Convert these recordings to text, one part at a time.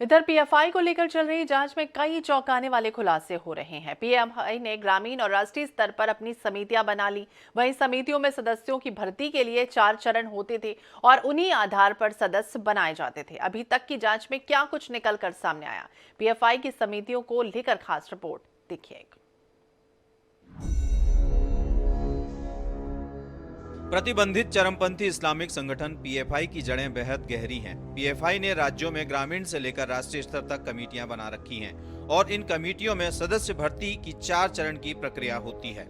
इधर पीएफआई को लेकर चल रही जांच में कई चौंकाने वाले खुलासे हो रहे हैं। पीएफआई ने ग्रामीण और राष्ट्रीय स्तर पर अपनी समितियां बना ली। वहीं समितियों में सदस्यों की भर्ती के लिए 4 चरण होते थे और उन्हीं आधार पर सदस्य बनाए जाते थे। अभी तक की जांच में क्या कुछ निकल कर सामने आया, पीएफआई की समितियों को लेकर खास रिपोर्ट देखिए। प्रतिबंधित चरमपंथी इस्लामिक संगठन पीएफआई की जड़ें बेहद गहरी हैं। पीएफआई ने राज्यों में ग्रामीण से लेकर राष्ट्रीय स्तर तक कमेटियां बना रखी हैं और इन कमेटियों में सदस्य भर्ती की 4 चरण की प्रक्रिया होती है।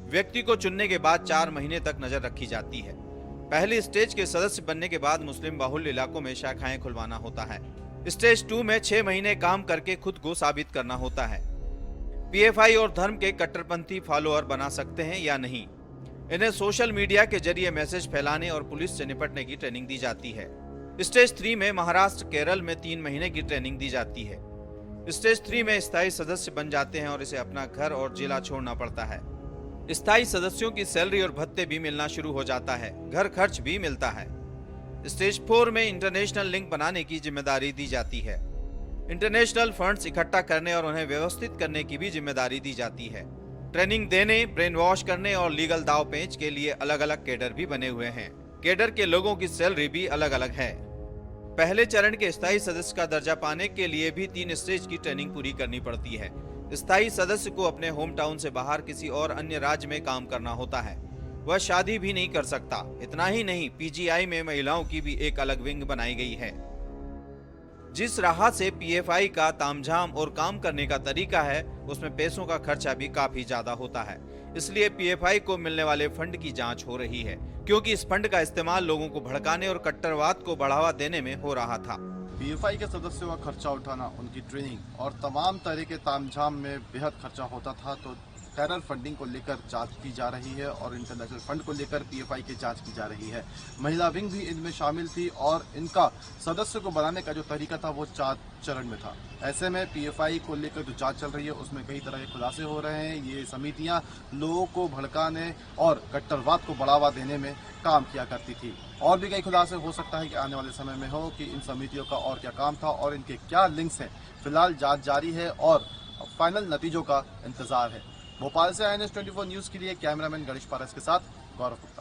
व्यक्ति को चुनने के बाद 4 महीने तक नजर रखी जाती है। पहले स्टेज के सदस्य बनने के बाद मुस्लिम बाहुल्य इलाकों में शाखाएं खुलवाना होता है। स्टेज 2 में 6 महीने काम करके खुद को साबित करना होता है। पीएफआई और धर्म के कट्टरपंथी फॉलोअर बना सकते हैं या नहीं, इन्हें सोशल मीडिया के जरिए मैसेज फैलाने और पुलिस से निपटने की ट्रेनिंग दी जाती है। स्टेज 3 में महाराष्ट्र, केरल में 3 महीने की ट्रेनिंग दी जाती है। स्टेज 3 में स्थायी सदस्य बन जाते हैं और इसे अपना घर और जिला छोड़ना पड़ता है। स्थायी सदस्यों की सैलरी और भत्ते भी मिलना शुरू हो जाता है, घर खर्च भी मिलता है। स्टेज 4 में इंटरनेशनल लिंक बनाने की जिम्मेदारी दी जाती है। इंटरनेशनल फंड्स इकट्ठा करने और उन्हें व्यवस्थित करने की भी जिम्मेदारी दी जाती है। ट्रेनिंग देने, ब्रेन वॉश करने और लीगल दाव पेंच के लिए अलग अलग कैडर भी बने हुए हैं। कैडर के लोगों की सैलरी भी अलग अलग है। पहले चरण के स्थायी सदस्य का दर्जा पाने के लिए भी 3 स्टेज की ट्रेनिंग पूरी करनी पड़ती है। स्थायी सदस्य को अपने होम टाउन से बाहर किसी और अन्य राज्य में काम करना होता है। वह शादी भी नहीं कर सकता। इतना ही नहीं, पीजीआई में महिलाओं की भी एक अलग विंग बनाई गई है। जिस राह से पीएफआई का तामझाम और काम करने का तरीका है, उसमें पैसों का खर्चा भी काफी ज्यादा होता है। इसलिए पीएफआई को मिलने वाले फंड की जांच हो रही है, क्योंकि इस फंड का इस्तेमाल लोगों को भड़काने और कट्टरवाद को बढ़ावा देने में हो रहा था। पीएफआई के सदस्यों का खर्चा उठाना, उनकी ट्रेनिंग और तमाम तरह के तामझाम में बेहद खर्चा होता था। तो टेरर फंडिंग को लेकर जांच की जा रही है और इंटरनेशनल फंड को लेकर पीएफआई की जांच की जा रही है। महिला विंग भी इनमें शामिल थी और इनका सदस्य को बनाने का जो तरीका था वो 4 चरण में था। ऐसे में पीएफआई को लेकर जो जांच चल रही है उसमें कई तरह के खुलासे हो रहे हैं। ये समितियां लोगों को भड़काने और कट्टरवाद को बढ़ावा देने में काम किया करती थी। और भी कई खुलासे हो सकता है कि आने वाले समय में हो कि इन समितियों का और क्या काम था और इनके क्या लिंक्स हैं। फिलहाल जांच जारी है और फाइनल नतीजों का इंतजार है। भोपाल से INS 24 न्यूज के लिए कैमरामैन गणेश पारस के साथ गौरव।